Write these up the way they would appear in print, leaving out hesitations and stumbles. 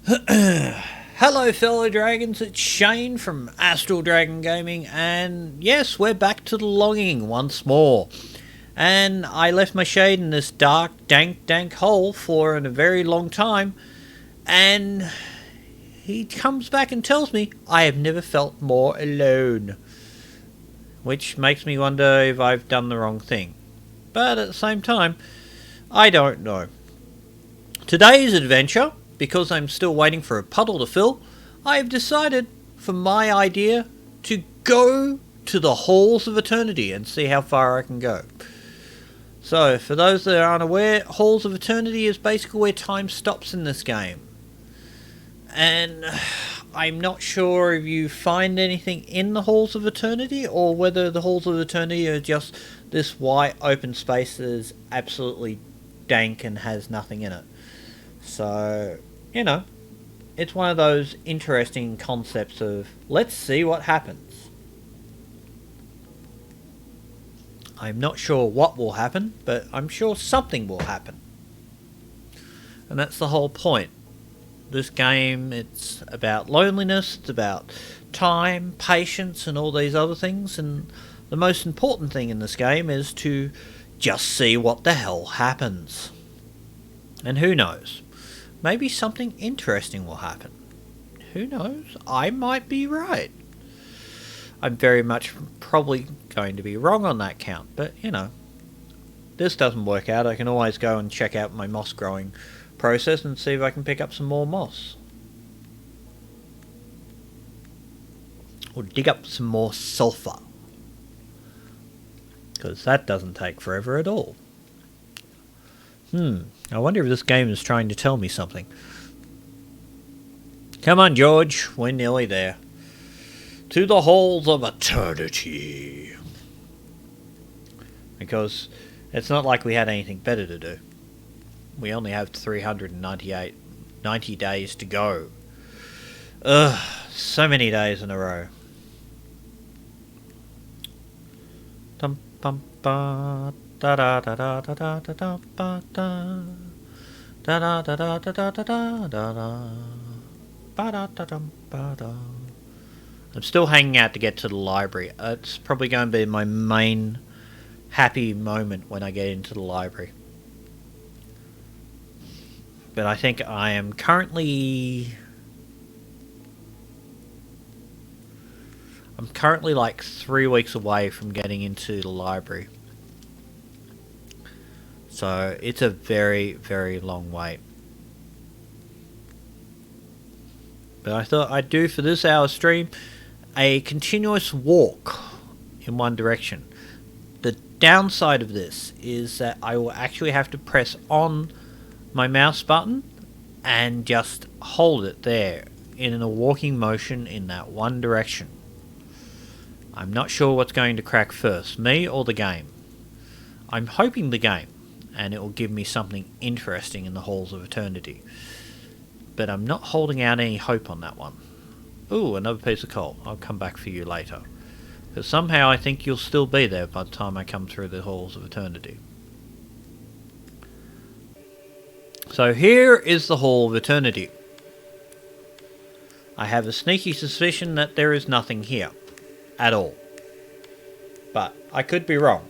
Hello fellow dragons, it's Shane from Astral Dragon Gaming, and yes, we're back to the logging once more. And I left my shade in this dark, dank hole for a very long time, and he comes back and tells me I have never felt more alone. Which makes me wonder if I've done the wrong thing. But at the same time, I don't know. Today's adventure, because I'm still waiting for a puddle to fill, I have decided for my idea to go to the Halls of Eternity and see how far I can go. So, for those that aren't aware, Halls of Eternity is basically where time stops in this game. And I'm not sure if you find anything in the Halls of Eternity, or whether the Halls of Eternity are just this wide open space that is absolutely dank and has nothing in it. So, it's one of those interesting concepts of, let's see what happens. I'm not sure what will happen, but I'm sure something will happen. And that's the whole point. This game, it's about loneliness, it's about time, patience, and all these other things, and the most important thing in this game is to just see what the hell happens. And who knows? Maybe something interesting will happen. Who knows? I might be right. I'm very much probably going to be wrong on that count, but this doesn't work out, I can always go and check out my moss growing process and see if I can pick up some more moss. Or dig up some more sulfur. Because that doesn't take forever at all. I wonder if this game is trying to tell me something. Come on, George, we're nearly there. To the Halls of Eternity. Because it's not like we had anything better to do. We only have 90 days to go. Ugh, so many days in a row. Dum bum ba da da da da da da da da ba da da da da da da da da da da ba da da dum ba da. I'm still hanging out to get to the library. It's probably going to be my main happy moment when I get into the library. But I think I am currently like 3 weeks away from getting into the library. So it's a very, very long wait. But I thought I'd do for this hour stream a continuous walk in one direction. The downside of this is that I will actually have to press on my mouse button and just hold it there in a walking motion in that one direction. I'm not sure what's going to crack first, me or the game. I'm hoping the game, and it will give me something interesting in the Halls of Eternity. But I'm not holding out any hope on that one. Ooh, another piece of coal. I'll come back for you later. Because somehow I think you'll still be there by the time I come through the Halls of Eternity. So here is the Hall of Eternity. I have a sneaky suspicion that there is nothing here. At all. But I could be wrong.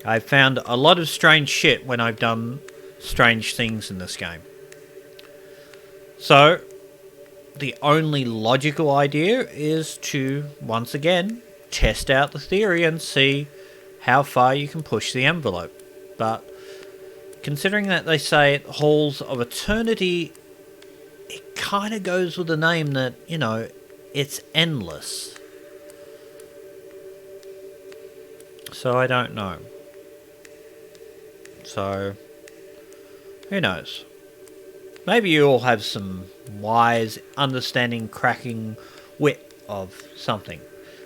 I've found a lot of strange shit when I've done strange things in this game. So, the only logical idea is to, once again, test out the theory and see how far you can push the envelope. But, considering that they say Halls of Eternity, it kind of goes with the name that, it's endless. So I don't know. So, who knows? Maybe you all have some wise, understanding, cracking wit of something.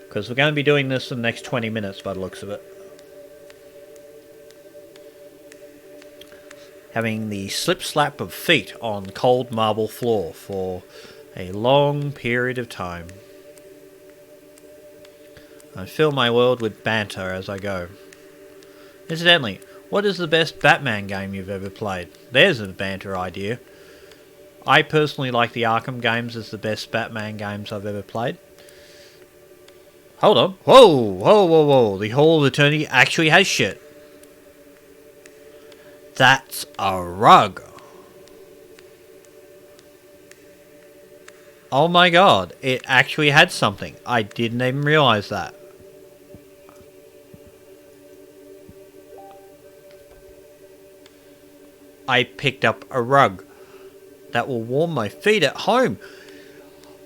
Because we're going to be doing this for the next 20 minutes by the looks of it. Having the slip-slap of feet on cold marble floor for a long period of time. I fill my world with banter as I go. Incidentally, What is the best Batman game you've ever played? There's a banter idea. I personally like the Arkham games as the best Batman games I've ever played. Hold on. Whoa, whoa, whoa, whoa. The Hall of Eternity actually has shit. That's a rug. Oh my god, it actually had something. I didn't even realise that. I picked up a rug that will warm my feet at home.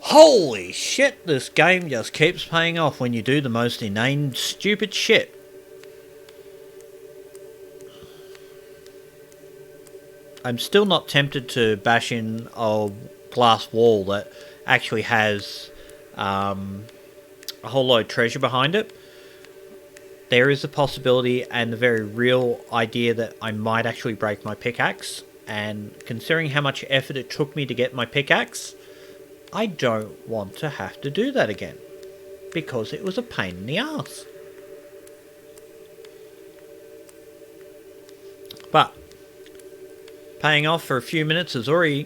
Holy shit, this game just keeps paying off when you do the most inane, stupid shit. I'm still not tempted to bash in a glass wall that actually has a whole load of treasure behind it. There is a possibility and the very real idea that I might actually break my pickaxe, and considering how much effort it took me to get my pickaxe, I don't want to have to do that again, because it was a pain in the ass. But paying off for a few minutes has already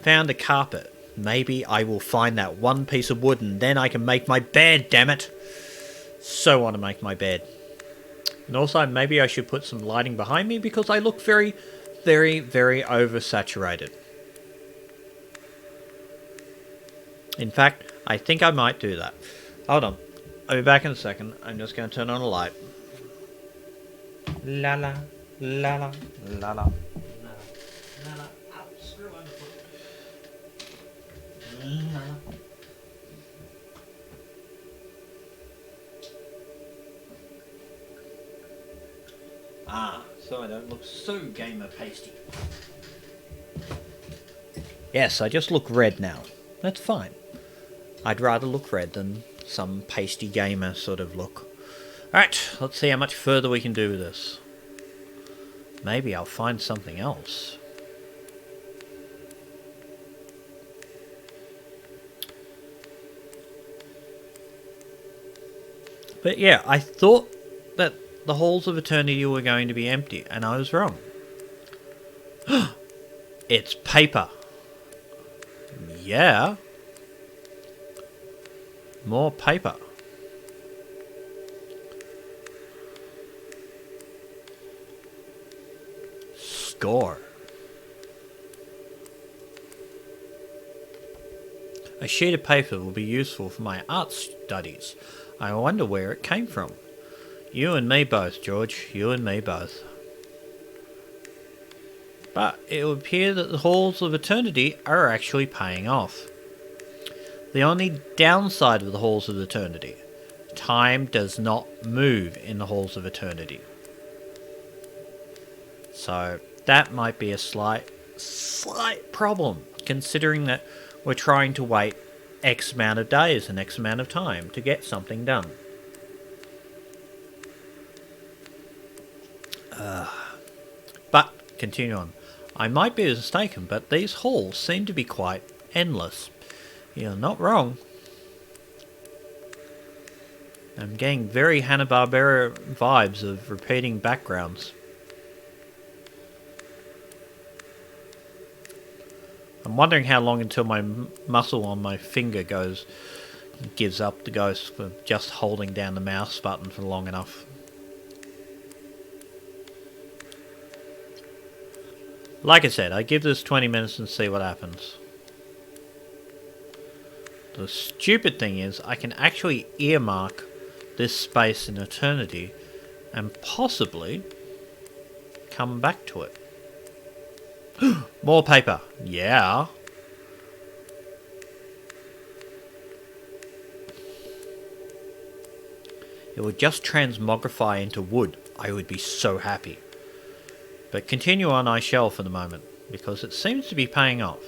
found a carpet. Maybe I will find that one piece of wood and then I can make my bed, damn it. So want to make my bed. And also maybe I should put some lighting behind me because I look very, very, very oversaturated. In fact, I think I might do that. Hold on. I'll be back in a second. I'm just going to turn on a light. La la, la la, la la. So I don't look so gamer pasty. Yes, I just look red now. That's fine. I'd rather look red than some pasty gamer sort of look. Alright, let's see how much further we can do with this. Maybe I'll find something else. But yeah, I thought that the Halls of Eternity were going to be empty, and I was wrong. It's paper. Yeah. More paper. Score. A sheet of paper will be useful for my art studies. I wonder where it came from. You and me both, George. You and me both. But it would appear that the Halls of Eternity are actually paying off. The only downside of the Halls of Eternity: time does not move in the Halls of Eternity. So that might be a slight problem, considering that we're trying to wait X amount of days and X amount of time to get something done. But, continue on. I might be mistaken, but these halls seem to be quite endless. You're not wrong. I'm getting very Hanna-Barbera vibes of repeating backgrounds. I'm wondering how long until my muscle on my finger gives up the ghost for just holding down the mouse button for long enough. Like I said, I give this 20 minutes and see what happens. The stupid thing is, I can actually earmark this space in eternity and possibly come back to it. More paper. Yeah. It would just transmogrify into wood. I would be so happy. But continue on I shall for the moment, because it seems to be paying off.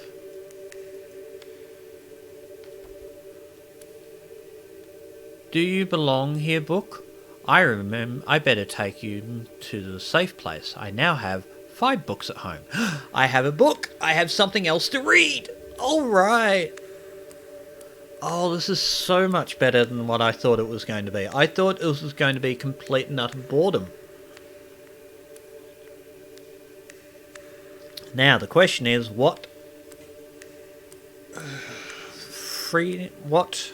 Do you belong here, book? I better take you to the safe place. I now have 5 books at home. I have a book. I have something else to read. All right. Oh, this is so much better than what I thought it was going to be. I thought it was going to be complete and utter boredom. Now the question is, what what?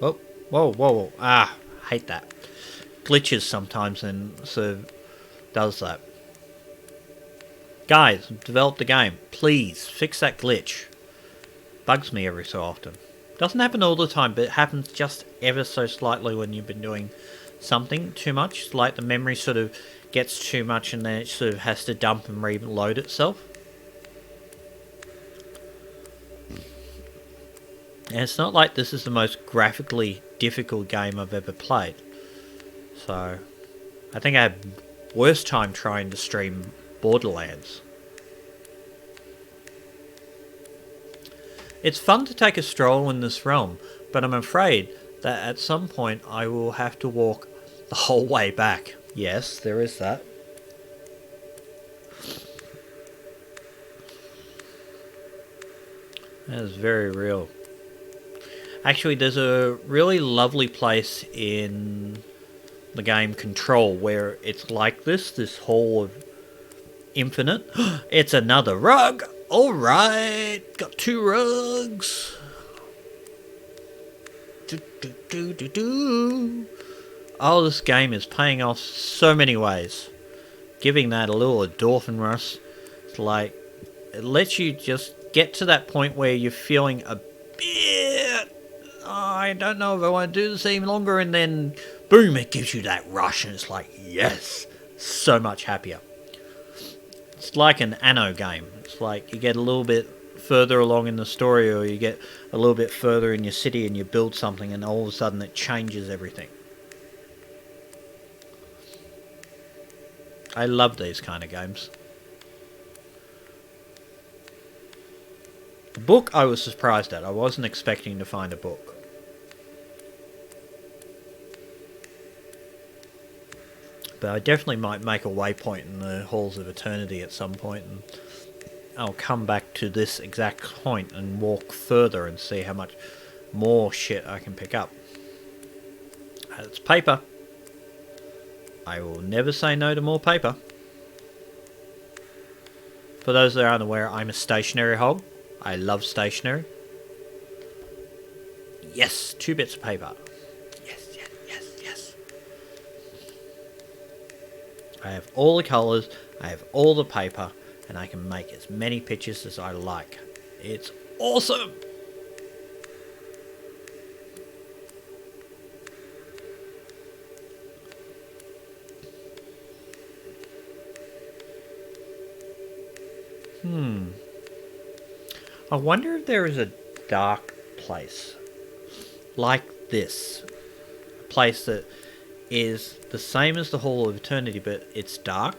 Oh, whoa! Hate that. Glitches sometimes and sort of does that. Guys, develop the game. Please fix that glitch. Bugs me every so often. Doesn't happen all the time, but it happens just ever so slightly when you've been doing something too much. Like the memory sort of gets too much and then it sort of has to dump and reload itself. And it's not like this is the most graphically difficult game I've ever played. So, I think I had worse time trying to stream Borderlands. It's fun to take a stroll in this realm, but I'm afraid that at some point I will have to walk the whole way back. Yes, there is that. That is very real. Actually, there's a really lovely place in the game Control where it's like this hall of infinite. It's another rug! Alright, got 2 rugs. Oh, this game is paying off so many ways. Giving that a little endorphin rush. It's like, it lets you just get to that point where you're feeling a bit, I don't know if I want to do this any longer, and then boom, it gives you that rush and it's like, yes, so much happier. It's like an Anno game. It's like you get a little bit further along in the story, or you get a little bit further in your city and you build something and all of a sudden it changes everything. I love these kind of games. The book I was surprised at. I wasn't expecting to find a book. But I definitely might make a waypoint in the Halls of Eternity at some point, and I'll come back to this exact point and walk further and see how much more shit I can pick up. It's paper. I will never say no to more paper. For those that aren't aware, I'm a stationery hog. I love stationery. Yes, 2 bits of paper. Yes, yes, yes, yes. I have all the colours, I have all the paper, and I can make as many pictures as I like. It's awesome! I wonder if there is a dark place like this. A place that is the same as the Hall of Eternity, but it's dark.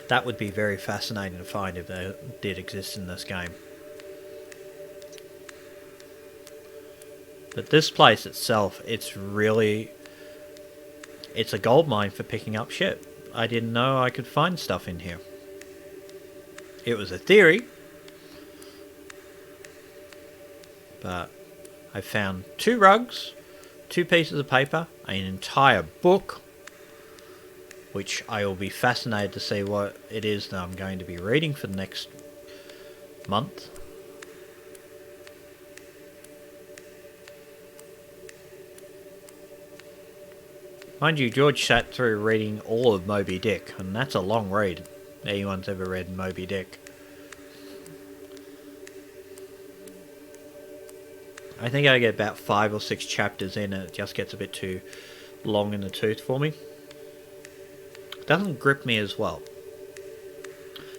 That would be very fascinating to find if they did exist in this game. But this place itself, it's a goldmine for picking up shit. I didn't know I could find stuff in here. It was a theory, but I found 2 rugs, 2 pieces of paper, an entire book, which I will be fascinated to see what it is that I'm going to be reading for the next month. Mind you, George sat through reading all of Moby Dick, and that's a long read. If anyone's ever read Moby Dick. I think I get about 5 or 6 chapters in and it just gets a bit too long in the tooth for me. It doesn't grip me as well.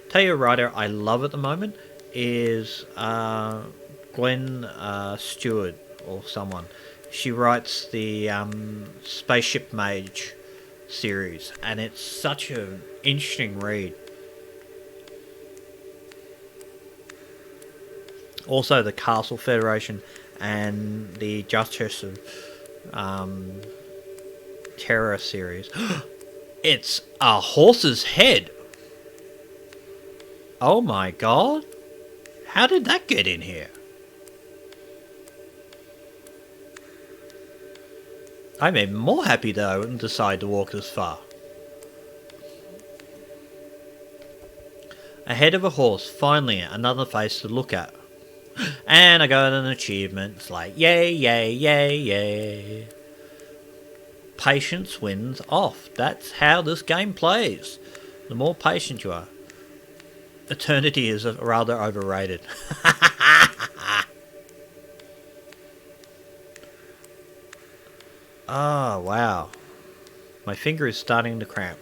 Tell you a writer I love at the moment is Gwen Stewart or someone. She writes the Spaceship Mage series, and it's such an interesting read. Also, the Castle Federation and the Justice of Terror series. It's a horse's head. Oh my god. How did that get in here? I'm even more happy that I wouldn't decide to walk this far. A head of a horse, finally another face to look at. And I got an achievement. It's like, yay, yay, yay, yay. Patience wins off. That's how this game plays. The more patient you are. Eternity is rather overrated. Oh, wow. My finger is starting to cramp.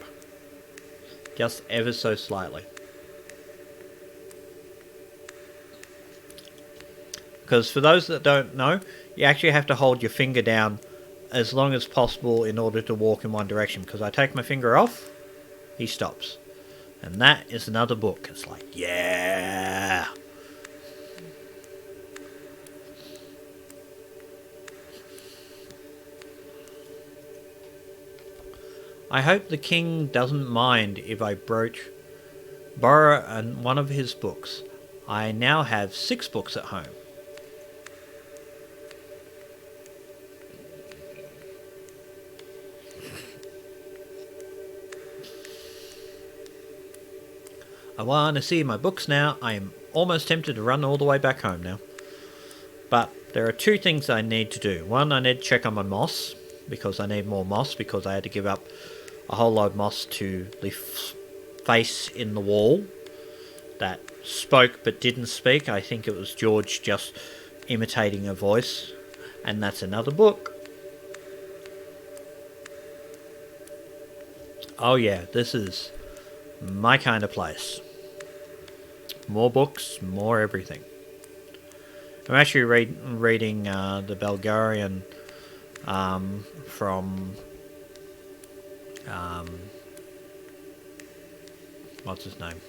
Just ever so slightly. Because for those that don't know, you actually have to hold your finger down as long as possible in order to walk in one direction. Because I take my finger off, he stops. And that is another book. It's like, yeah! I hope the king doesn't mind if I borrow one of his books. I now have 6 books at home. I want to see my books now. I am almost tempted to run all the way back home now. But there are 2 things I need to do. One, I need to check on my moss, because I need more moss, because I had to give up a whole load of moss to the face in the wall that spoke but didn't speak. I think it was George just imitating a voice. And that's another book. Oh yeah, this is my kind of place. More books, more everything. I'm actually reading the Bulgarian from what's his name?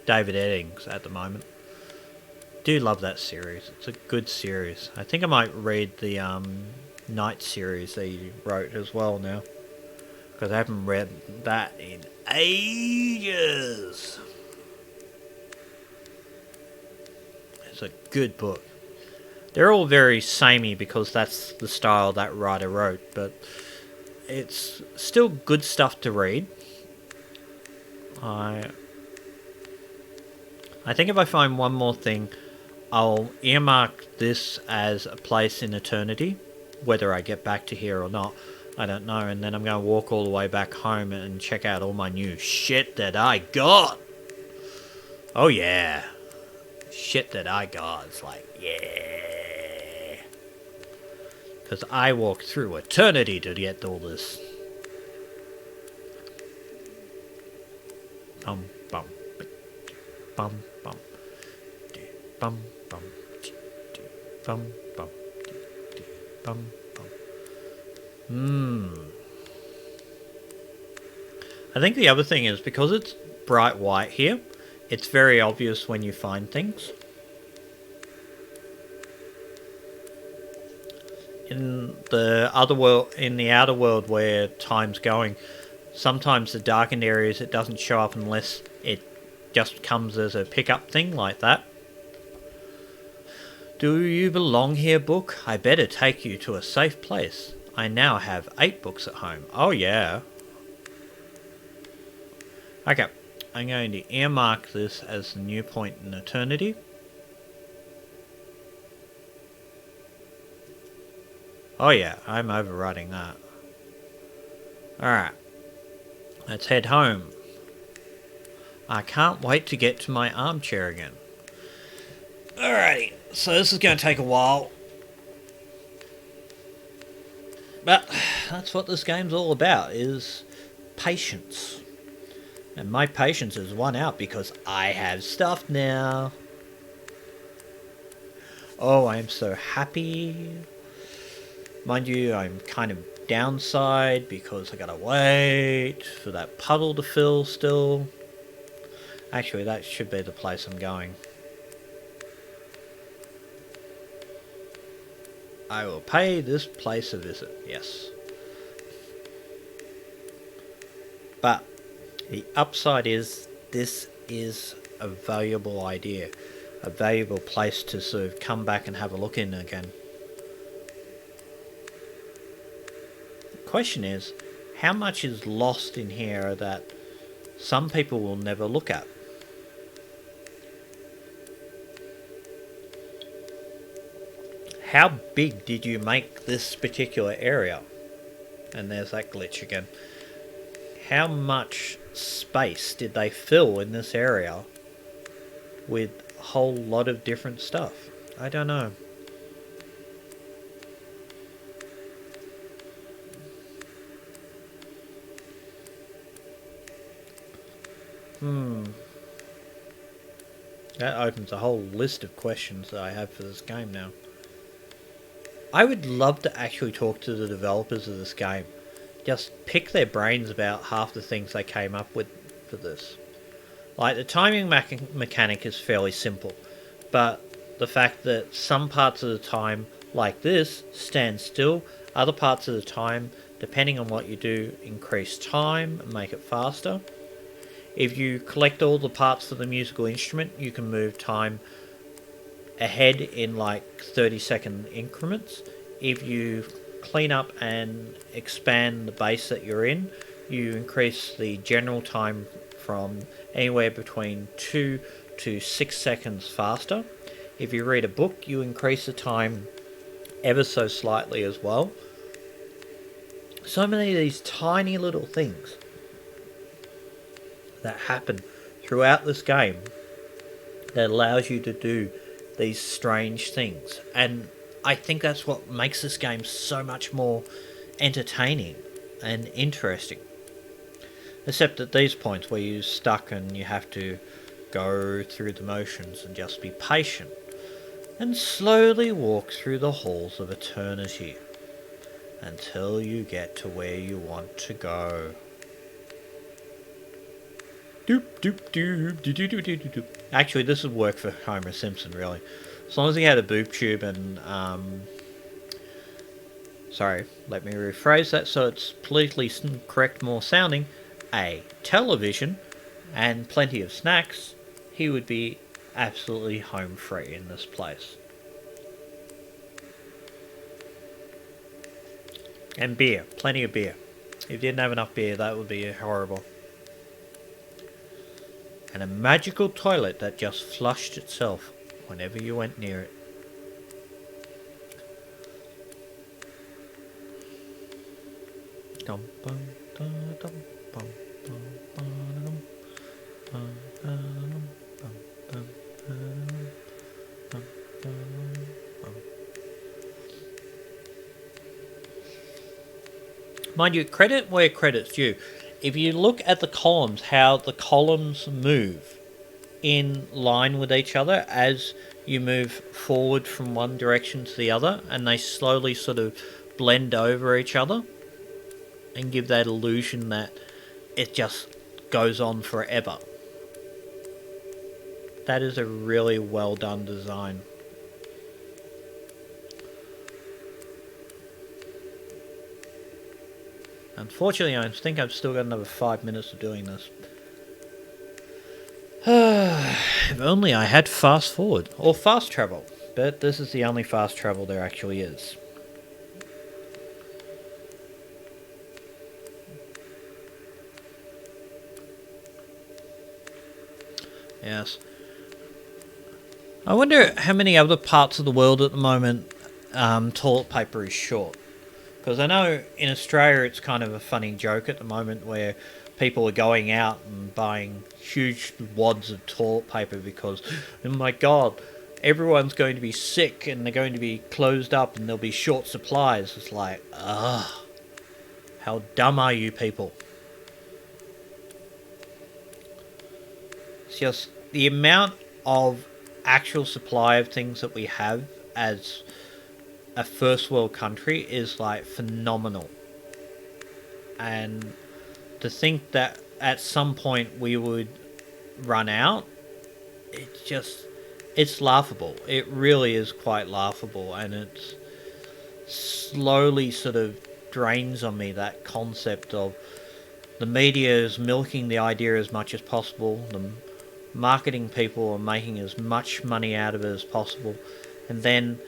David Eddings at the moment. Do love that series. It's a good series. I think I might read the Night series that he wrote as well now, because I haven't read that in ages. It's a good book. They're all very samey because that's the style that writer wrote, but it's still good stuff to read. I think if I find one more thing, I'll earmark this as a place in eternity. Whether I get back to here or not, I don't know. And then I'm going to walk all the way back home and check out all my new shit that I got. Oh yeah. Shit that I got. It's like, yeah. Because I walked through eternity to get all this. Bum, bum, bum, bum, bum, bum, bum, bum, bum, bum. I think the other thing is, because it's bright white here, it's very obvious when you find things. In the outer world where time's going, sometimes the darkened areas, it doesn't show up unless it just comes as a pickup thing like that. Do you belong here, book? I better take you to a safe place. I now have 8 books at home. Oh yeah. Okay, I'm going to earmark this as the new point in eternity. Oh yeah, I'm overriding that. Alright, let's head home. I can't wait to get to my armchair again. Alrighty, so this is going to take a while. But that's what this game's all about, is patience. And my patience is won out because I have stuff now. Oh, I am so happy. Mind you, I'm kind of downside because I gotta wait for that puddle to fill still. Actually, that should be the place I'm going. I will pay this place a visit, yes. But the upside is, this is a valuable idea. A valuable place to sort of come back and have a look in again. The question is, how much is lost in here that some people will never look at? How big did you make this particular area? And there's that glitch again. How much space did they fill in this area with a whole lot of different stuff? I don't know. That opens a whole list of questions that I have for this game now. I would love to actually talk to the developers of this game. Just pick their brains about half the things they came up with for this. Like, the timing mechanic is fairly simple, but the fact that some parts of the time, like this, stand still, other parts of the time, depending on what you do, increase time and make it faster. If you collect all the parts for the musical instrument, you can move time ahead in like 30-second increments. If you clean up and expand the base that you're in, you increase the general time from anywhere between 2 to 6 seconds faster. If you read a book, you increase the time ever so slightly as well. So many of these tiny little things that happen throughout this game that allows you to do these strange things. And I think that's what makes this game so much more entertaining and interesting. Except at these points where you're stuck and you have to go through the motions and just be patient and slowly walk through the halls of eternity until you get to where you want to go. Doop doop doop doop doop doop doop doop. Actually, this would work for Homer Simpson, really. As long as he had a boob tube and, sorry, let me rephrase that so it's politically correct more sounding, a television, and plenty of snacks, he would be absolutely home free in this place. And beer, plenty of beer. If you didn't have enough beer, that would be horrible. And a magical toilet that just flushed itself whenever you went near it. Mind you, credit where credit's due. If you look at the columns, how the columns move in line with each other as you move forward from one direction to the other, and they slowly sort of blend over each other and give that illusion that it just goes on forever. That is a really well done design. Unfortunately, I think I've still got another 5 minutes of doing this. If only I had fast forward, or fast travel, but this is the only fast travel there actually is. Yes. I wonder how many other parts of the world at the moment toilet paper is short. Because I know in Australia it's kind of a funny joke at the moment where people are going out and buying huge wads of toilet paper because, oh my god, everyone's going to be sick and they're going to be closed up and there'll be short supplies. It's like, ugh, how dumb are you people? It's just the amount of actual supply of things that we have as a first world country is like phenomenal. And to think that at some point we would run out, it's laughable. It really is quite laughable, and it's slowly sort of drains on me that concept of the media is milking the idea as much as possible, the marketing people are making as much money out of it as possible, and then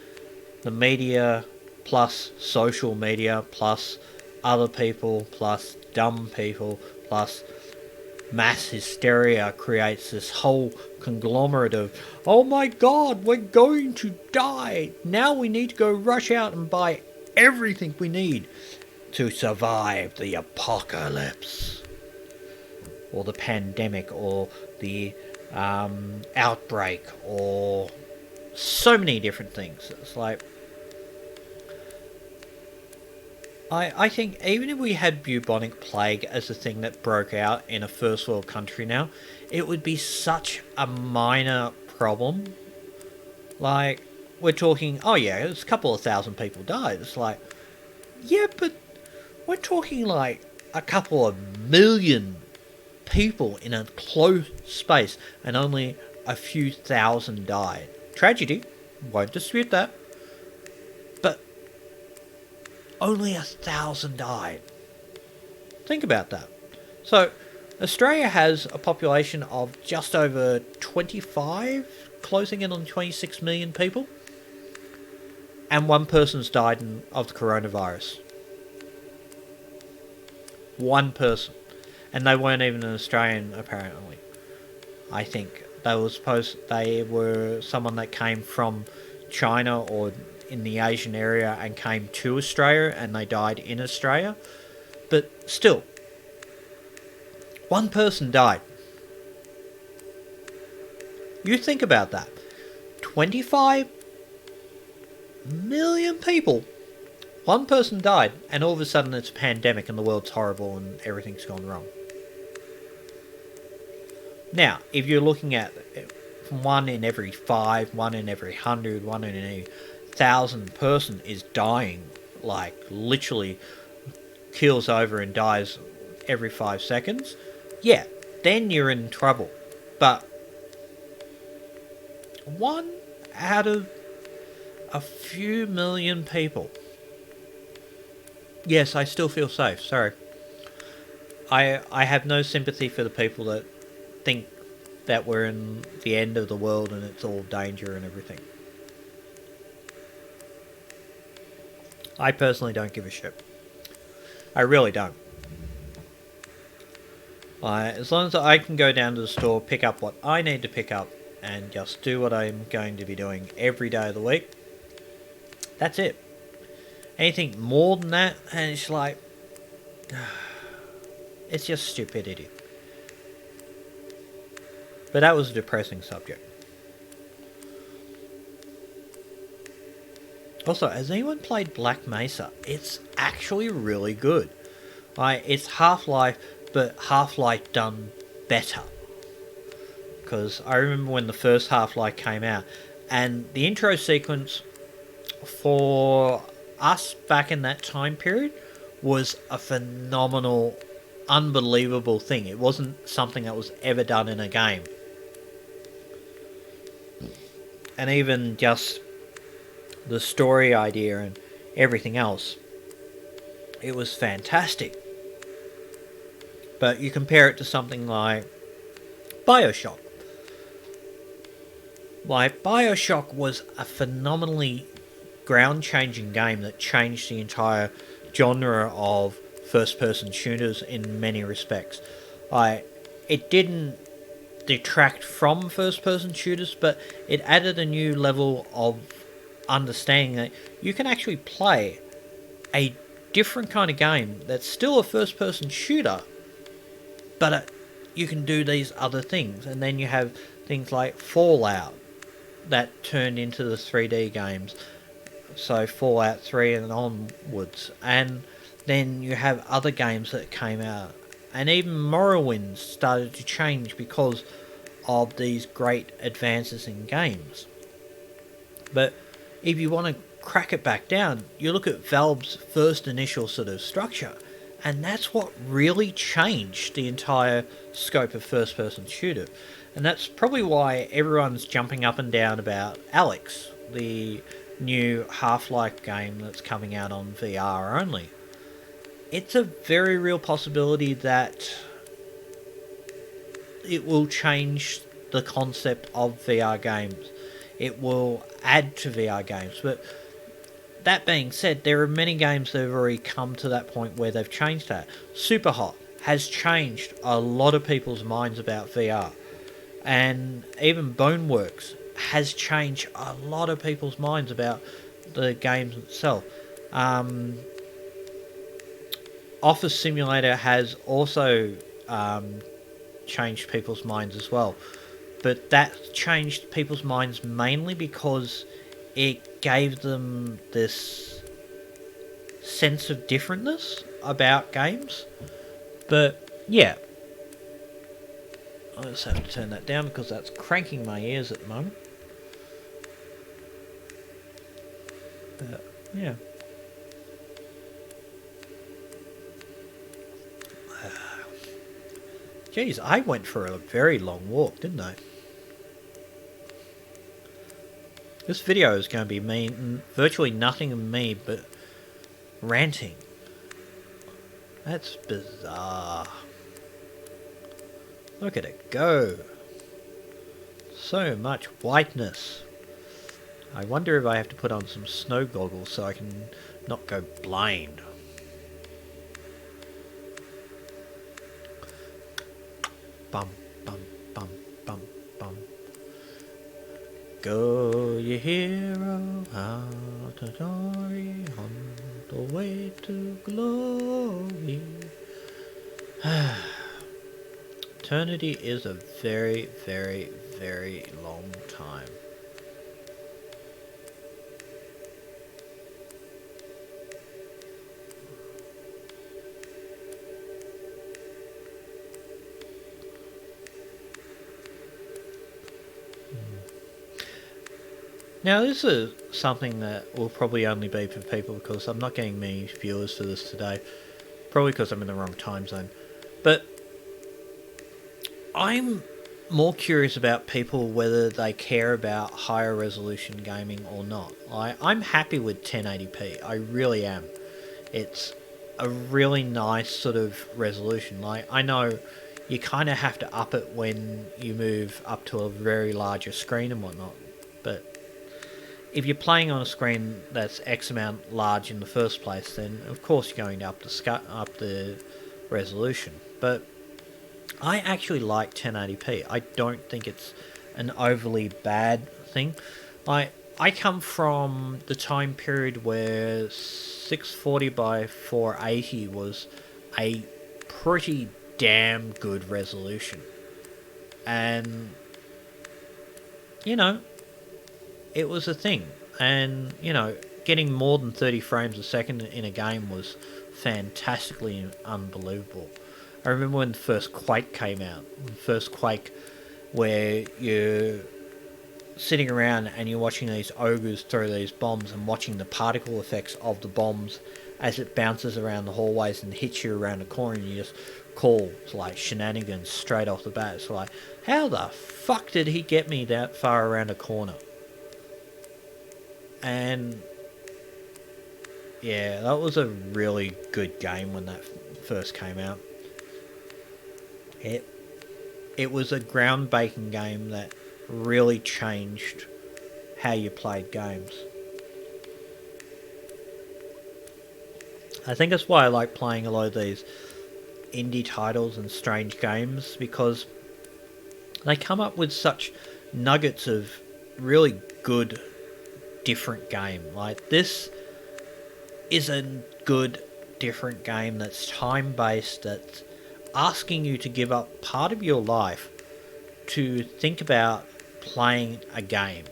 the media plus social media plus other people plus dumb people plus mass hysteria creates this whole conglomerate of, oh my god, we're going to die. Now we need to go rush out and buy everything we need to survive the apocalypse. Or the pandemic, or the outbreak, or so many different things. It's like, I think even if we had bubonic plague as a thing that broke out in a first world country now, it would be such a minor problem. Like, we're talking, oh yeah, it's a couple of thousand people died. It's like, yeah, but we're talking like a couple of million people in a closed space, and only a few thousand died. Tragedy, won't dispute that, but only 1,000 died. Think about that. So Australia has a population of just over 25, closing in on 26 million people, and one person's died of the coronavirus. One person. And they weren't even an Australian, apparently. I think they were someone that came from China or in the Asian area and came to Australia, and they died in Australia. But still, one person died. You think about that. 25 million people. One person died, and all of a sudden it's a pandemic and the world's horrible and everything's gone wrong. Now, if you're looking at 1 in every 5, 1 in every 100, 1 in every 1,000 person is dying, like literally keels over and dies every 5 seconds, yeah, then you're in trouble. But 1 out of a few million people. Yes, I still feel safe, sorry. I have no sympathy for the people that think that we're in the end of the world and it's all danger and everything. I personally don't give a shit. I really don't. As long as I can go down to the store, pick up what I need to pick up, and just do what I'm going to be doing every day of the week, that's it. Anything more than that, and it's like, it's just stupidity. But that was a depressing subject. Also, has anyone played Black Mesa? It's actually really good. It's Half-Life, but Half-Life done better. Because I remember when the first Half-Life came out, and the intro sequence for us back in that time period was a phenomenal, unbelievable thing. It wasn't something that was ever done in a game. And even just the story idea and everything else, it was fantastic. But you compare it to something like BioShock. Like, BioShock was a phenomenally ground-changing game that changed the entire genre of first-person shooters in many respects. It didn't detract from first-person shooters, but it added a new level of understanding that you can actually play a different kind of game that's still a first-person shooter, but you can do these other things. And then you have things like Fallout that turned into the 3D games, so Fallout 3 and onwards, and then you have other games that came out, and even Morrowind started to change because of these great advances in games. But if you want to crack it back down, you look at Valve's first initial sort of structure, and that's what really changed the entire scope of first-person shooter. And that's probably why everyone's jumping up and down about Alex, the new Half-Life game that's coming out on VR only. It's a very real possibility that it will change the concept of VR games. It will add to VR games. But that being said, there are many games that have already come to that point where they've changed that. Superhot has changed a lot of people's minds about VR. And even Boneworks has changed a lot of people's minds about the game itself. Um, Office Simulator has also changed people's minds as well. But that changed people's minds mainly because it gave them this sense of differentness about games. But yeah, I just have to turn that down because that's cranking my ears at the moment. But yeah. Geez, I went for a very long walk, didn't I? This video is going to be me, virtually nothing of me but ranting. That's bizarre. Look at it go. So much whiteness. I wonder if I have to put on some snow goggles so I can not go blind. Bum, bum, bum, bum, bum. Go, ye hero, out of glory, on the way to glory. Eternity is a very, very, very long time. Now this is something that will probably only be for people because I'm not getting many viewers for this today. Probably because I'm in the wrong time zone. But I'm more curious about people whether they care about higher resolution gaming or not. I'm happy with 1080p. I really am. It's a really nice sort of resolution. Like, I know you kind of have to up it when you move up to a very larger screen and whatnot. But if you're playing on a screen that's X amount large in the first place, then of course you're going to up the resolution. But I actually like 1080p. I don't think it's an overly bad thing. I come from the time period where 640 by 480 was a pretty damn good resolution. And, you know, it was a thing. And, you know, getting more than 30 frames a second in a game was fantastically unbelievable. I remember when the first Quake came out. The first Quake where you're sitting around and you're watching these ogres throw these bombs and watching the particle effects of the bombs as it bounces around the hallways and hits you around the corner, and you just call like shenanigans straight off the bat. It's like, how the fuck did he get me that far around a corner? And yeah, that was a really good game when that first came out. It was a groundbreaking game that really changed how you played games. I think that's why I like playing a lot of these indie titles and strange games, because they come up with such nuggets of really good, different game. Like, this is a good, different game that's time-based, that's asking you to give up part of your life to think about playing a game.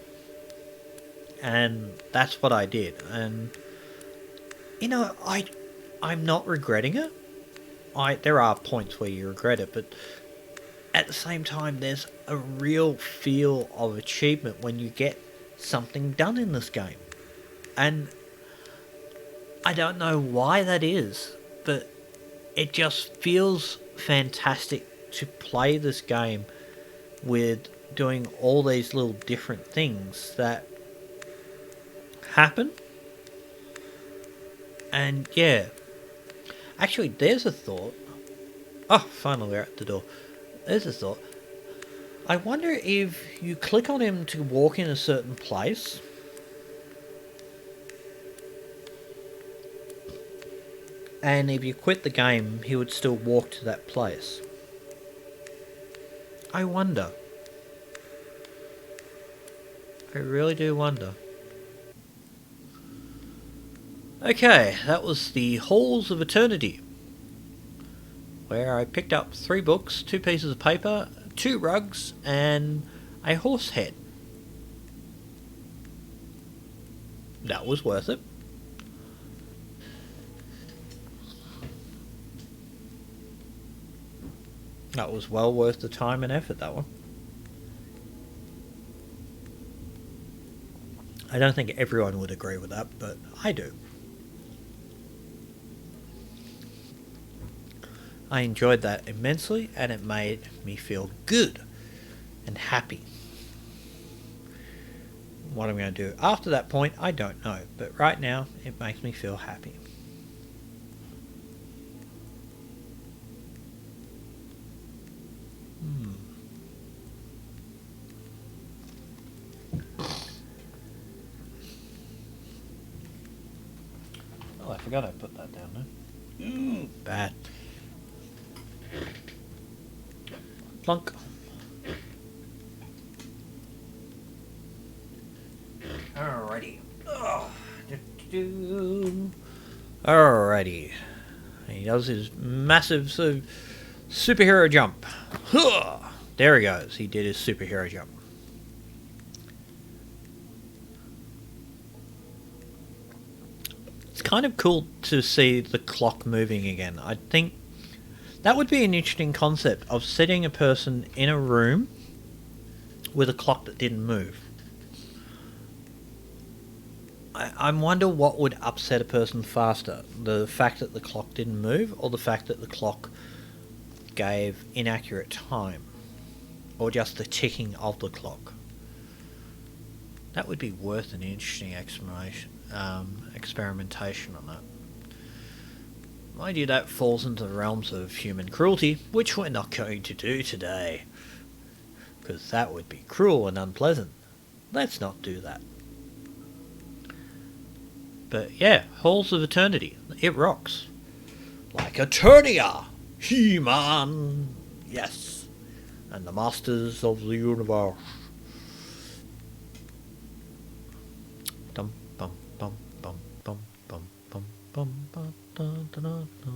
And that's what I did. And, you know, I'm not regretting it. There are points where you regret it, but at the same time, there's a real feel of achievement when you get something done in this game. And I don't know why that is, but it just feels fantastic to play this game with doing all these little different things that happen. And yeah, actually, there's a thought. Oh, finally we're at the door. There's a thought. I wonder if you click on him to walk in a certain place, And if you quit the game, he would still walk to that place. I wonder. I really do wonder. Okay, that was the Halls of Eternity, where I picked up 3 books, 2 pieces of paper, 2 rugs, and a horse head. That was worth it. That was well worth the time and effort, that one. I don't think everyone would agree with that, but I do. I enjoyed that immensely, and it made me feel good and happy. What I'm going to do after that point, I don't know, but right now, it makes me feel happy. Oh, I forgot I put that down there. Bad. Plunk. Alrighty. Alrighty. He does his massive superhero jump. There he goes. He did his superhero jump. It's kind of cool to see the clock moving again. I think that would be an interesting concept of setting a person in a room with a clock that didn't move. I wonder what would upset a person faster, the fact that the clock didn't move or the fact that the clock gave inaccurate time, or just the ticking of the clock. That would be worth an interesting experimentation on that. Mind you, that falls into the realms of human cruelty, which we're not going to do today, because that would be cruel and unpleasant. Let's not do that. But yeah, Halls of Eternity, it rocks. Like Eternia! He-Man! Yes! And the Masters of the Universe. Dum bum bum bum bum bum bum bum bum da da da da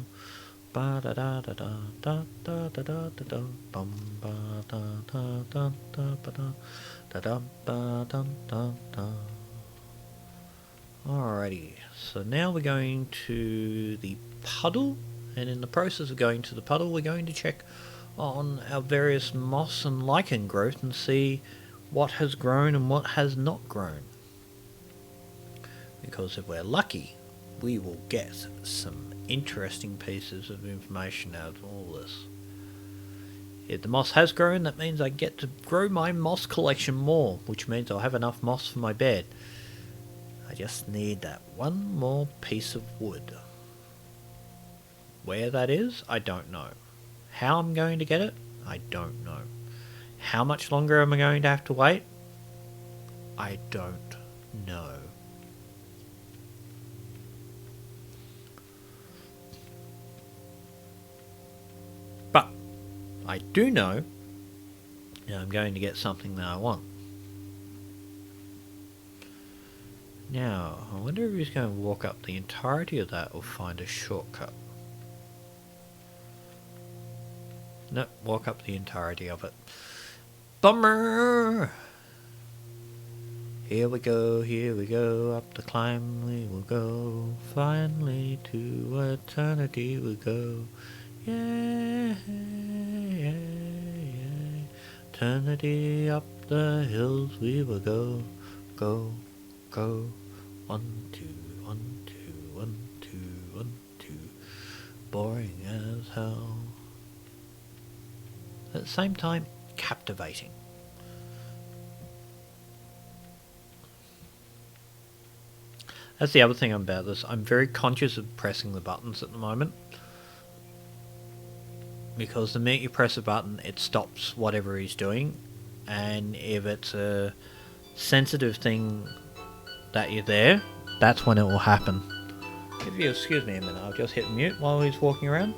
ba da da da da da da da da da bum ba da da da da ba da da ba da da da. Alrighty, so now we're going to the puddle, and in the process of going to the puddle, we're going to check on our various moss and lichen growth and see what has grown and what has not grown. Because if we're lucky, we will get some interesting pieces of information out of all this. If the moss has grown, that means I get to grow my moss collection more, which means I'll have enough moss for my bed. I just need that one more piece of wood. Where that is, I don't know. How I'm going to get it, I don't know. How much longer am I going to have to wait? I don't know. But I do know that I'm going to get something that I want. Now, I wonder if he's going to walk up the entirety of that or find a shortcut. Nope, walk up the entirety of it. Bummer! Here we go, up the climb we will go. Finally to eternity we go. Yay, yay, yay. Eternity up the hills we will go. Go, go. 1, 2, 1, 2, 1, 2, 1, 2. Boring as hell. At the same time, captivating. That's the other thing about this. I'm very conscious of pressing the buttons at the moment. Because the minute you press a button, it stops whatever he's doing. And if it's a sensitive thing that you're there, that's when it will happen. If you excuse me a minute, I'll just hit mute while he's walking around.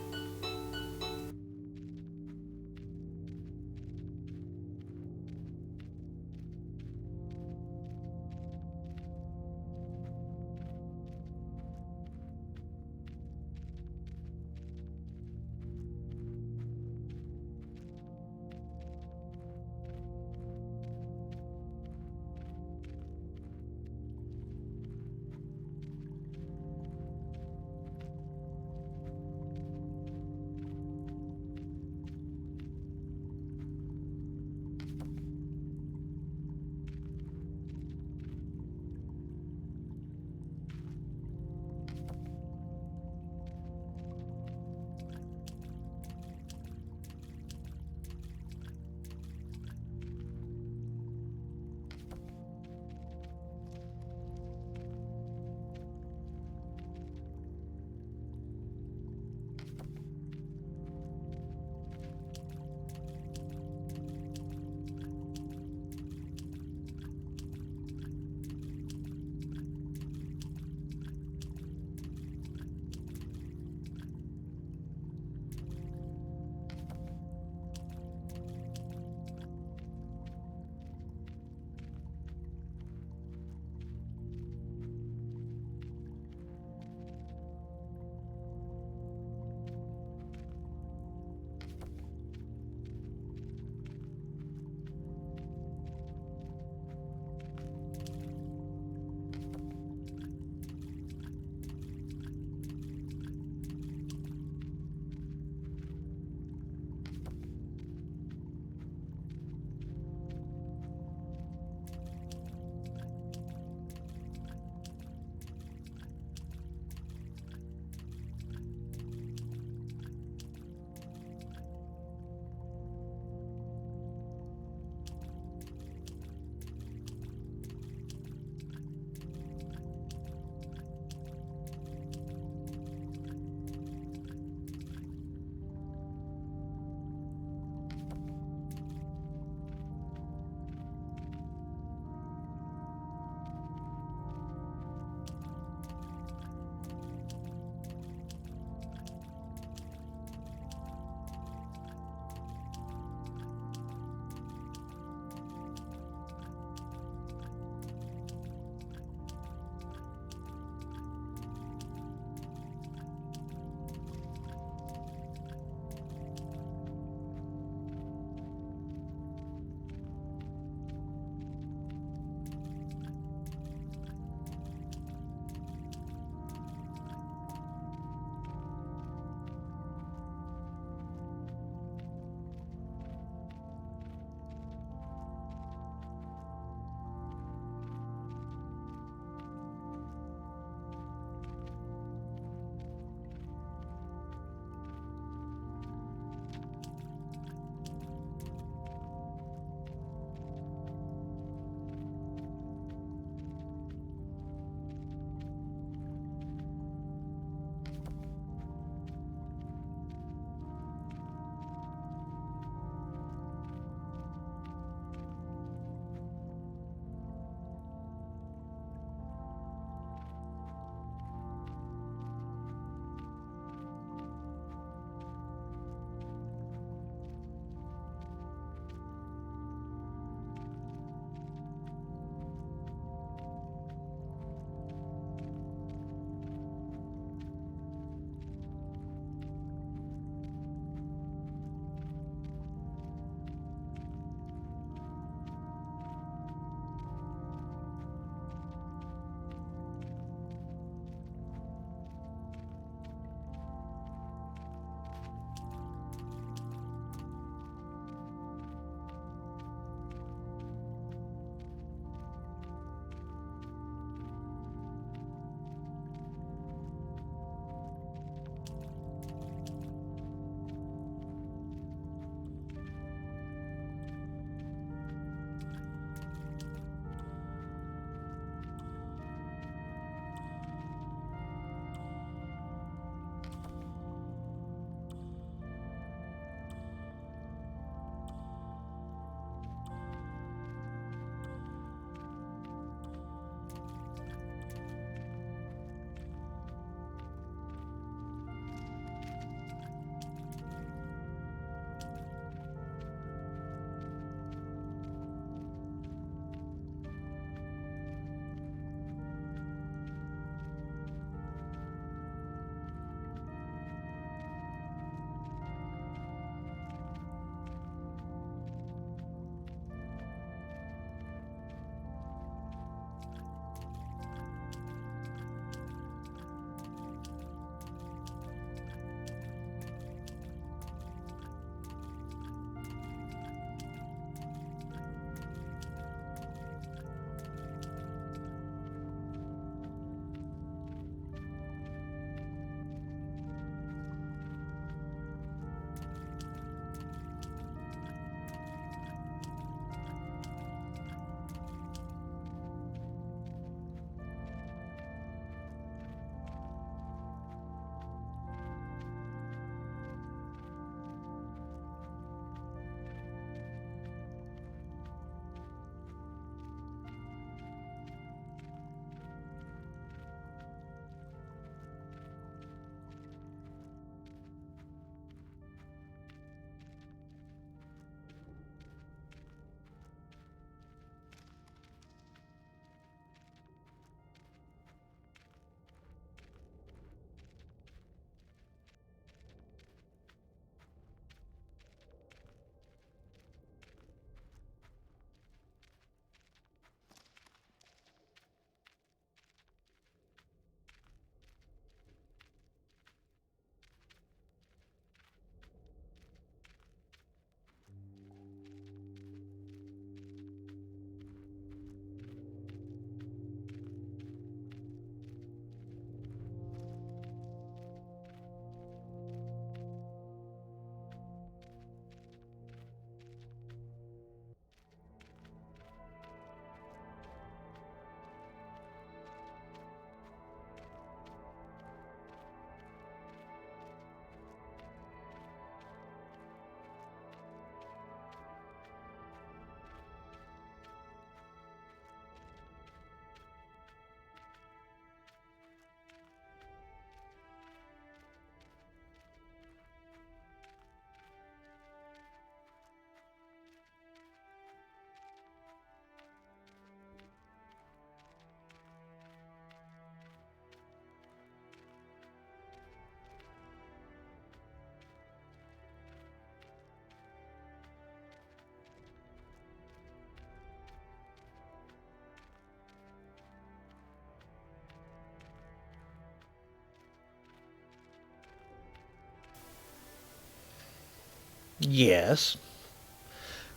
Yes.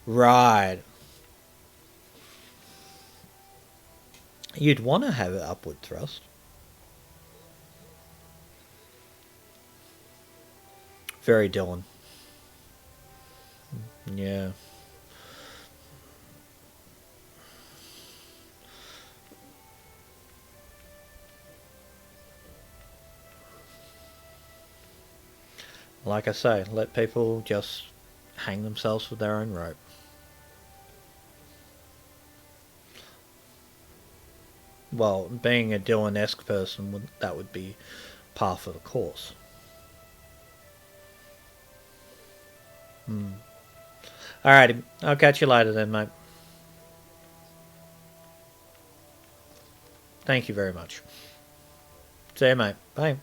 Right. You'd want to have it upward thrust. Very Dylan. Yeah. Like I say, let people just hang themselves with their own rope. Well, being a Dylan-esque person, that would be par for the course. Alrighty, I'll catch you later then, mate. Thank you very much. See you, mate. Bye.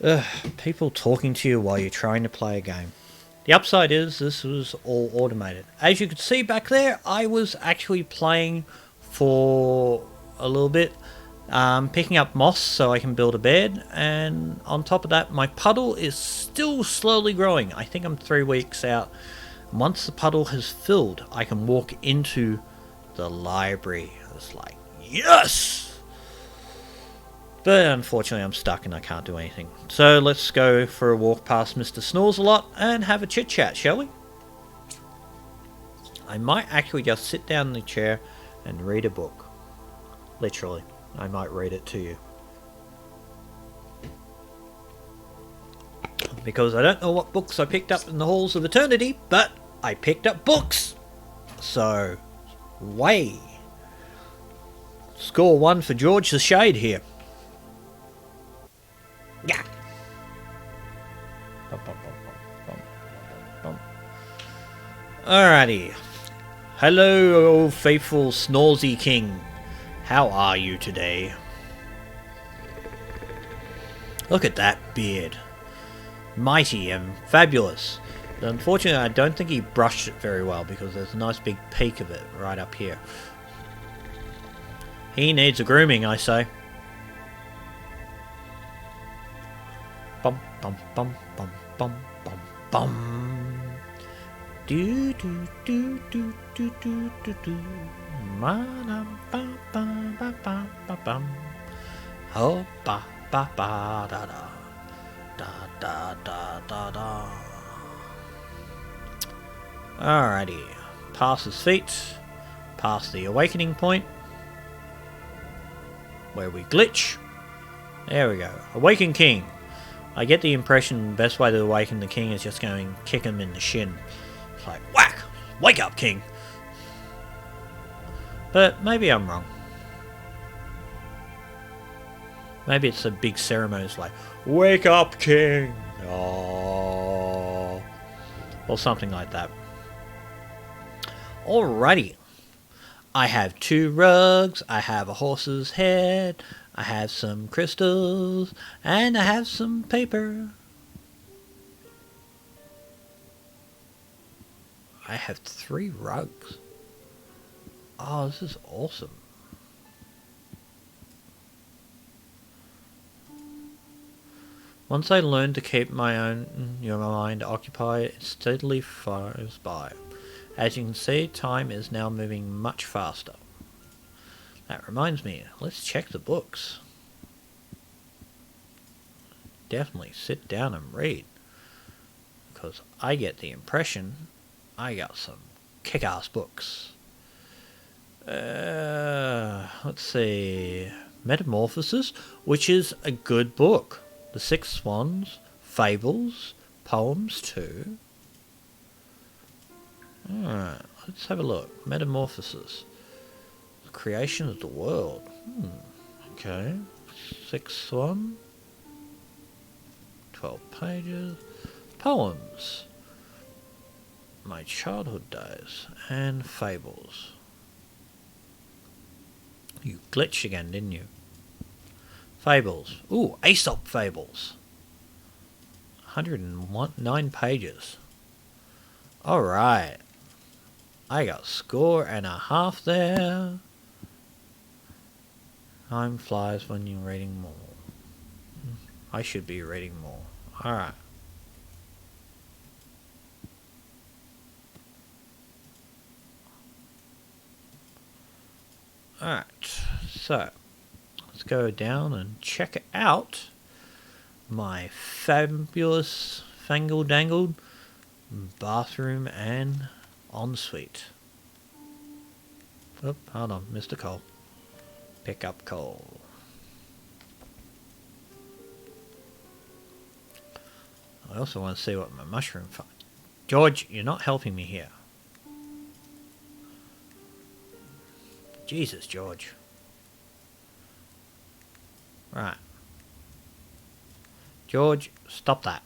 Ugh, people talking to you while you're trying to play a game. The upside is this was all automated. As you can see back there, I was actually playing for a little bit, picking up moss so I can build a bed, and on top of that, my puddle is still slowly growing. I think I'm 3 weeks out. Once the puddle has filled, I can walk into the library. It's like, yes! But unfortunately I'm stuck and I can't do anything. So let's go for a walk past Mr. Snores-a-lot and have a chit chat, shall we? I might actually just sit down in the chair and read a book. Literally, I might read it to you. Because I don't know what books I picked up in the halls of eternity, but I picked up books! So, way. Score 1 for George the Shade here. Yeah. Alrighty. Hello, faithful Snorsy King. How are you today? Look at that beard. Mighty and fabulous. But unfortunately, I don't think he brushed it very well because there's a nice big peak of it right up here. He needs a grooming, I say. Bum bum bum bum bum bum bum. Do do do do do do do do. Ma ba ba ba ba ba bum. Ho ba ba ba da da da da da da da. Alrighty, past his feet, past the awakening point, where we glitch. There we go. Awaken King. I get the impression the best way to awaken the king is just going and kick him in the shin. It's like, whack! Wake up, king! But maybe I'm wrong. Maybe it's a big ceremony. It's like, wake up, king! Oh, or something like that. Alrighty. I have 2 rugs, I have a horse's head, I have some crystals, and I have some paper. I have 3 rugs. Oh, this is awesome. Once I learn to keep your mind occupied, it steadily flies by. As you can see, time is now moving much faster. That reminds me, let's check the books. Definitely sit down and read. Because I get the impression I got some kick-ass books. Let's see. Metamorphosis, which is a good book. The 6 Swans, Fables, Poems too. Alright, let's have a look. Metamorphosis. The creation of the world. Okay. 6 Swan. 12 pages. Poems. My childhood days. And fables. You glitched again, didn't you? Fables. Ooh, Aesop Fables. 109 pages. Alright. I got 1.5 there. Time flies when you're reading more. I should be reading more. Alright. Alright, so let's go down and check out my fabulous fangle-dangled bathroom and ensuite. Oh, hold on, Mr. Cole. Pick up coal. I also want to see what my mushroom finds. George, you're not helping me here. Jesus, George. Right. George, stop that.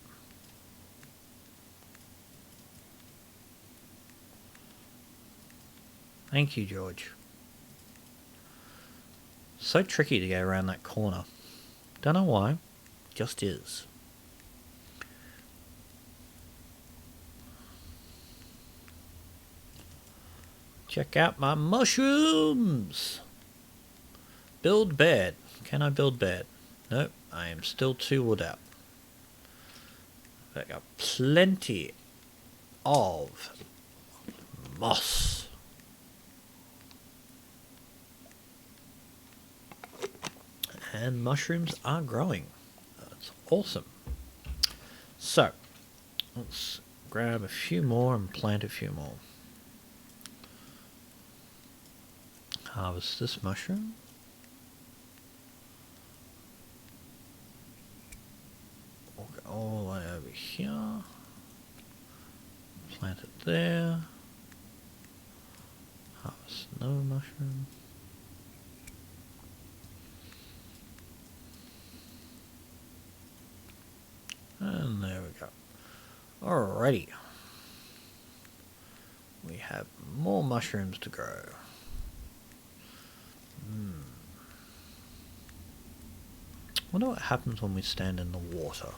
Thank you, George. So tricky to get around that corner. Don't know why. Just is. Check out my mushrooms! Build bed. Can I build bed? Nope, I am still 2 wood out. I got plenty of moss. And mushrooms are growing. That's awesome. So, let's grab a few more and plant a few more. Harvest this mushroom. Walk all the way over here. Plant it there. Harvest another mushroom. And there we go. Alrighty. We have more mushrooms to grow. Wonder what happens when we stand in the water.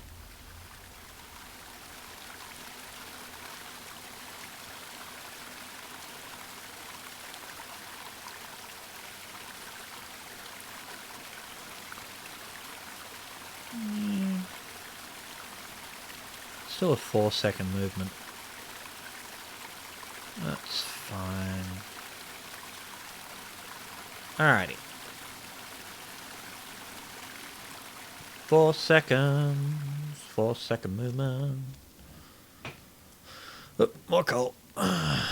Still a 4-second movement. That's fine. Alrighty. 4 seconds. 4-second movement. Oh, more coal. Now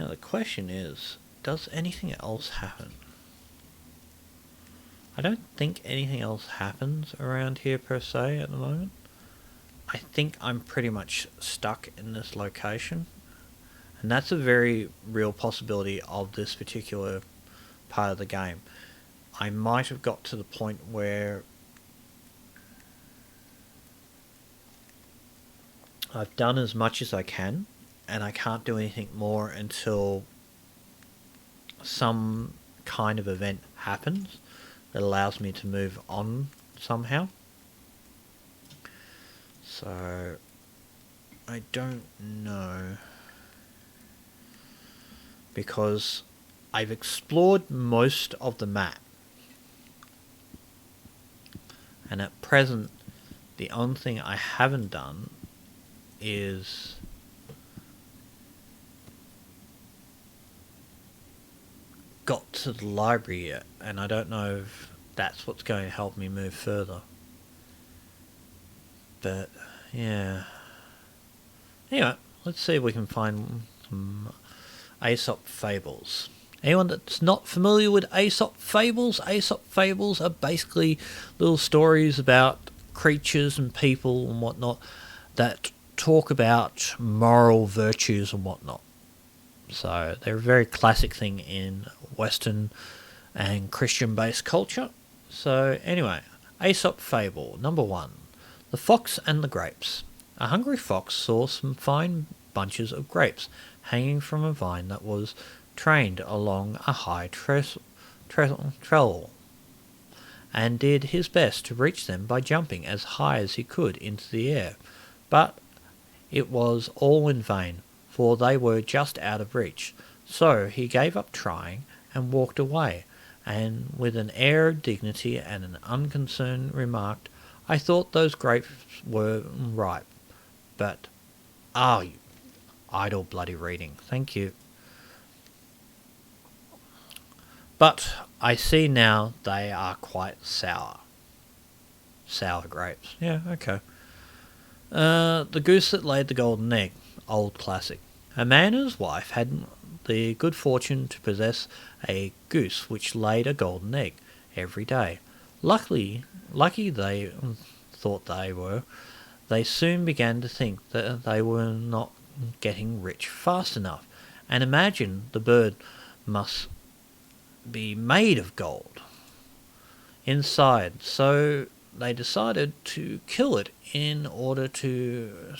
the question is, does anything else happen? I don't think anything else happens around here per se at the moment. I think I'm pretty much stuck in this location. And that's a very real possibility of this particular part of the game. I might have got to the point where I've done as much as I can, and I can't do anything more until some kind of event happens that allows me to move on somehow. So I don't know, because I've explored most of the map, and at present the only thing I haven't done is got to the library yet, and I don't know if that's what's going to help me move further. But yeah, anyway, let's see if we can find some Aesop fables. Anyone that's not familiar with Aesop fables are basically little stories about creatures and people and whatnot that talk about moral virtues and whatnot. So they're a very classic thing in Western and Christian-based culture. So anyway, Aesop fable number 1. The Fox and the Grapes. A hungry fox saw some fine bunches of grapes hanging from a vine that was trained along a high trellis, and did his best to reach them by jumping as high as he could into the air. But it was all in vain, for they were just out of reach. So he gave up trying and walked away, and with an air of dignity and an unconcerned remarked, "I thought those grapes were ripe, but you idle bloody reading, thank you. But I see now they are quite sour." Sour grapes. Yeah, okay. The Goose That Laid the Golden Egg. Old classic. A man and his wife had the good fortune to possess a goose which laid a golden egg every day. Lucky they thought they were. They soon began to think that they were not getting rich fast enough, and imagined the bird must be made of gold inside, so they decided to kill it in order to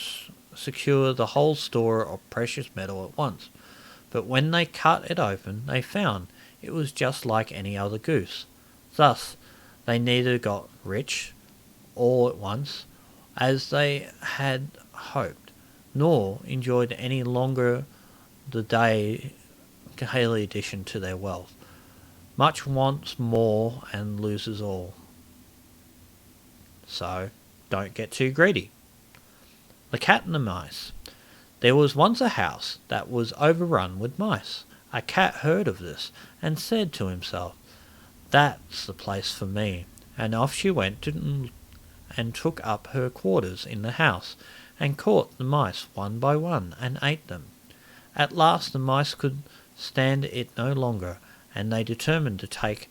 secure the whole store of precious metal at once. But when they cut it open, they found it was just like any other goose. Thus, they neither got rich all at once, as they had hoped, nor enjoyed any longer the daily addition to their wealth. Much wants more and loses all. So, don't get too greedy. The Cat and the Mice. There was once a house that was overrun with mice. A cat heard of this, and said to himself, "That's the place for me," and off she went and took up her quarters in the house, and caught the mice one by one, and ate them. At last the mice could stand it no longer, and they determined to take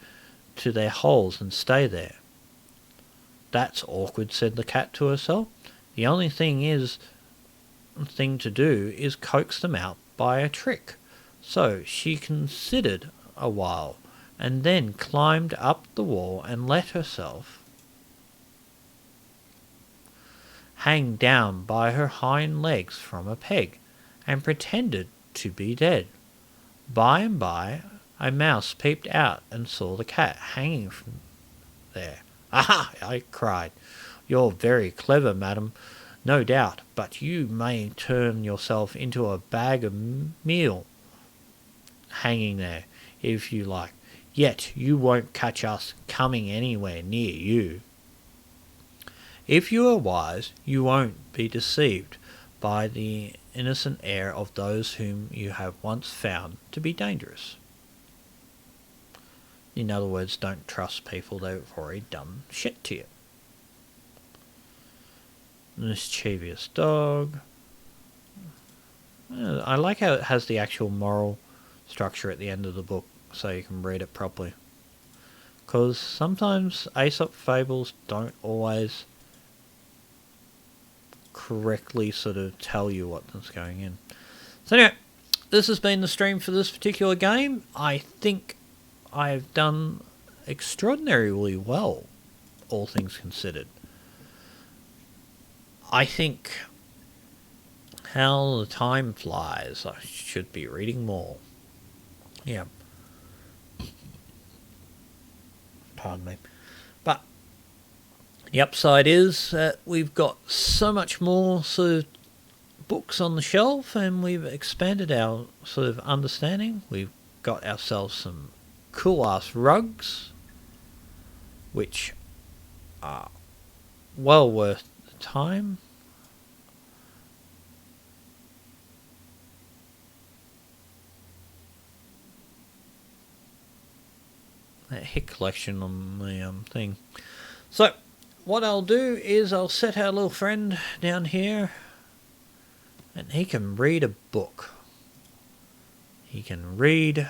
to their holes and stay there. "That's awkward," said the cat to herself. "The only thing to do is coax them out by a trick." So she considered a while, and then climbed up the wall and let herself hang down by her hind legs from a peg, and pretended to be dead. By and by a mouse peeped out and saw the cat hanging from there. "Aha!" I cried. "You're very clever, madam, no doubt, but you may turn yourself into a bag of meal hanging there, if you like, yet you won't catch us coming anywhere near you." If you are wise, you won't be deceived by the innocent air of those whom you have once found to be dangerous. In other words, don't trust people that have already done shit to you. Mischievous dog. I like how it has the actual moral structure at the end of the book, so you can read it properly. Because sometimes Aesop fables don't always correctly sort of tell you what's going in. So anyway, this has been the stream for this particular game. I think I've done extraordinarily well, all things considered. I think how the time flies. I should be reading more. Yeah. Pardon me. But the upside is that we've got so much more sort of books on the shelf, and we've expanded our sort of understanding. We've got ourselves some cool-ass rugs, which are well worth the time. That hit collection on the thing. So, what I'll do is I'll set our little friend down here, and he can read a book. He can read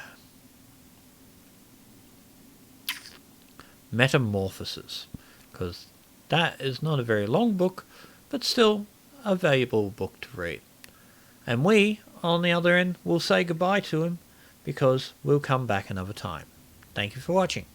Metamorphoses, because that is not a very long book, but still a valuable book to read. And we, on the other end, will say goodbye to him, because we'll come back another time. Thank you for watching.